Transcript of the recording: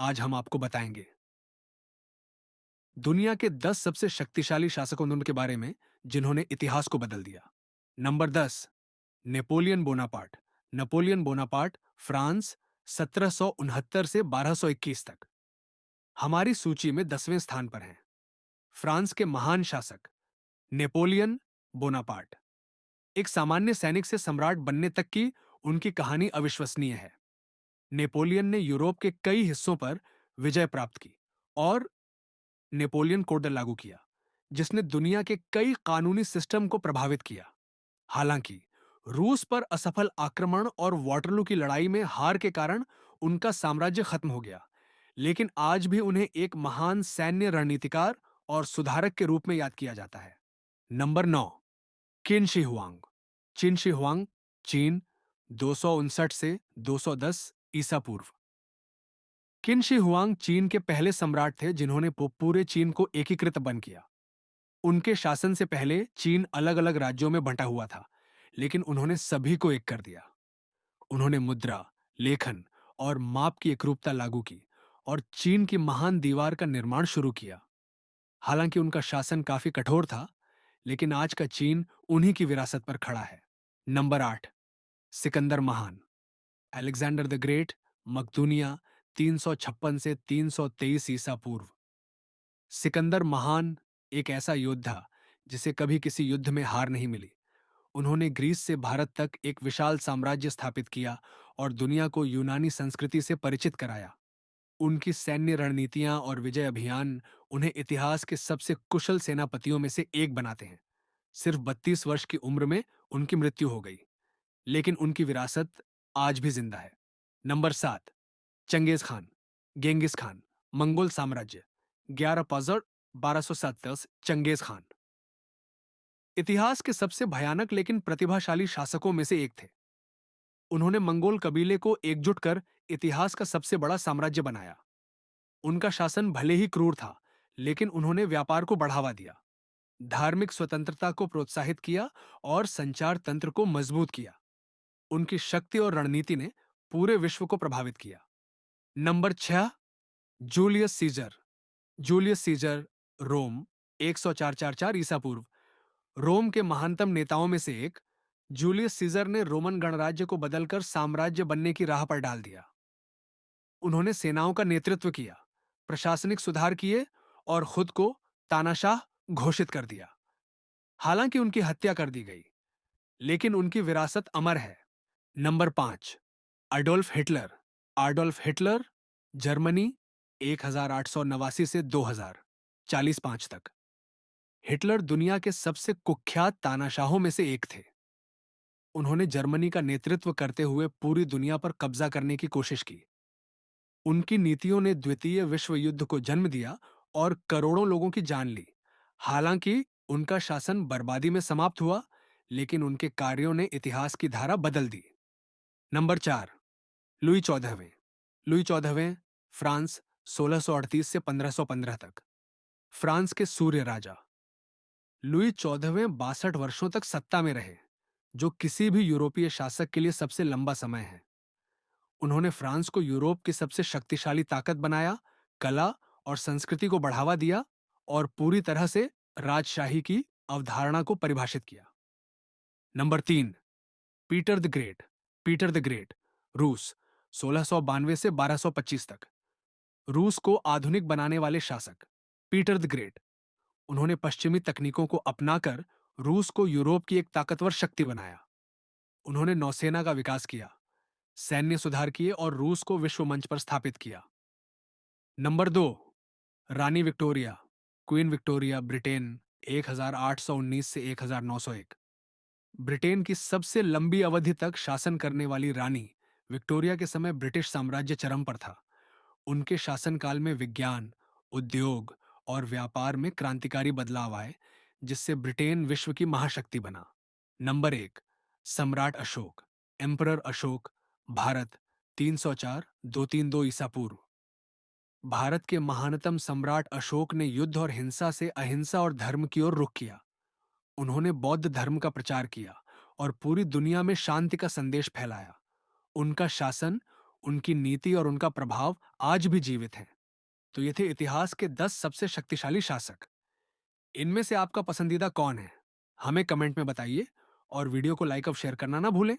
आज हम आपको बताएंगे दुनिया के 10 सबसे शक्तिशाली शासकों के बारे में जिन्होंने इतिहास को बदल दिया। Number 10, Napoleon Bonaparte. Napoleon Bonaparte, France, 1769 से 1221 तक हमारी सूची में 10वें स्थान पर हैं। फ्रांस के महान शासक नेपोलियन बोनापार्ट। एक सामान्य सैनिक से सम्राट बनने तक की उनकी कहानी अविश्वसनीय है। नेपोलियन ने यूरोप के कई हिस्सों पर विजय प्राप्त की और नेपोलियन कोड लागू किया, जिसने दुनिया के कई कानूनी सिस्टम को प्रभावित किया। हालांकि रूस पर असफल आक्रमण और वाटरलू की लड़ाई में हार के कारण उनका साम्राज्य खत्म हो गया, लेकिन आज भी उन्हें एक महान सैन्य रणनीतिकार और सुधारक के रूप में याद किया जाता है। नंबर 9, किन she Huang. Chin she Huang, चीन, 259 से 210 ईसा पूर्व। किन शी हुआंग चीन के पहले सम्राट थे जिन्होंने पूरे चीन को एकीकृत बन किया। उनके शासन से पहले चीन अलग अलग राज्यों में बंटा हुआ था, लेकिन उन्होंने सभी को एक कर दिया। उन्होंने मुद्रा, लेखन और माप की एकरूपता लागू की और चीन की महान दीवार का निर्माण शुरू किया। हालांकि उनका शासन काफी कठोर था, लेकिन आज का चीन उन्हीं की विरासत पर खड़ा है। नंबर 8, सिकंदर महान। अलेक्जेंडर द ग्रेट, मकदूनिया, 356 से 323 ईसा पूर्व। सिकंदर महान एक ऐसा योद्धा जिसे कभी किसी युद्ध में हार नहीं मिली। उन्होंने ग्रीस से भारत तक एक विशाल साम्राज्य स्थापित किया और दुनिया को यूनानी संस्कृति से परिचित कराया। उनकी सैन्य रणनीतियां और विजय अभियान उन्हें इतिहास के सबसे कुशल सेनापतियों में से एक बनाते हैं। सिर्फ 32 वर्ष की उम्र में उनकी मृत्यु हो गई, लेकिन उनकी विरासत आज भी जिंदा है। Number 7, Genghis Khan, Genghis Khan, Mongol साम्राज्य, 11 पजड़ 1227 चंगेज खान इतिहास के सबसे भयानक लेकिन प्रतिभाशाली शासकों में से एक थे। उन्होंने मंगोल कबीले को एकजुट कर इतिहास का सबसे बड़ा साम्राज्य बनाया। उनका शासन भले ही क्रूर था, लेकिन उन्होंने व्यापार को बढ़ावा दिया, धार्मिक स्वतंत्रता को प्रोत्साहित किया और संचार तंत्र को मजबूत किया। उनकी शक्ति और रणनीति ने पूरे विश्व को प्रभावित किया। Number 6, Julius Caesar. Julius Caesar, Rome, 104 ईसा पूर्व। रोम के महानतम नेताओं में से एक, जूलियस सीजर ने रोमन गणराज्य को बदलकर साम्राज्य बनने की राह पर डाल दिया। उन्होंने सेनाओं का नेतृत्व किया, प्रशासनिक सुधार किए और खुद को तानाशाह घोषित कर दिया। हालांकि उनकी हत्या कर दी गई, लेकिन उनकी विरासत अमर है। Number 5, Adolf Hitler. Adolf Hitler, Germany, 1889 से 2000, 45 तक। हिटलर दुनिया के सबसे कुख्यात तानाशाहों में से एक थे। उन्होंने जर्मनी का नेतृत्व करते हुए पूरी दुनिया पर कब्जा करने की कोशिश की। उनकी नीतियों ने द्वितीय विश्व युद्ध को जन्म दिया और करोड़ों लोगों की जान ली। हालांकि उनका शासन बर्बादी में समाप्त हुआ, लेकिन उनके कार्यों ने इतिहास की धारा बदल दी। नंबर 4, लुई 14वें। लुई 14वें, फ्रांस, 1638 से 1515 तक। फ्रांस के सूर्य राजा। लुई 14वें 62 वर्षों तक सत्ता में रहे, जो किसी भी यूरोपीय शासक के लिए सबसे लंबा समय है। उन्होंने फ्रांस को यूरोप की सबसे शक्तिशाली ताकत बनाया, कला और संस्कृति को बढ़ावा दिया और पूरी तरह से राजशाही की अवधारणा को परिभाषित किया। Number 3, Peter the great. Peter the great, रूस, 1692 से 1225 तक। रूस को आधुनिक बनाने वाले शासक पीटर द ग्रेट। उन्होंने पश्चिमी तकनीकों को अपनाकर रूस को यूरोप की एक ताकतवर शक्ति बनाया। उन्होंने नौसेना का विकास किया, सैन्य सुधार किए और रूस को विश्व मंच पर स्थापित किया। नंबर 2, रानी विक्टोरिया। क्वीन विक्टोरिया, ब्रिटेन, 1819 से 1901। ब्रिटेन की सबसे लंबी अवधि तक शासन करने वाली रानी विक्टोरिया के समय ब्रिटिश साम्राज्य चरम पर था। उनके शासनकाल में विज्ञान, उद्योग और व्यापार में क्रांतिकारी बदलाव आए, जिससे ब्रिटेन विश्व की महाशक्ति बना। नंबर 1, सम्राट अशोक। एम्परर अशोक, भारत, 304-232 ईसा पूर्व। भारत के महानतम सम्राट अशोक ने युद्ध और हिंसा से अहिंसा और धर्म की ओर रुख किया। उन्होंने बौद्ध धर्म का प्रचार किया और पूरी दुनिया में शांति का संदेश फैलाया। उनका शासन उनकी नीति और उनका प्रभाव आज भी जीवित है। तो ये थे इतिहास के 10 सबसे शक्तिशाली शासक। इनमें से आपका पसंदीदा कौन है? हमें कमेंट में बताइए और वीडियो को लाइक और शेयर करना ना भूलें।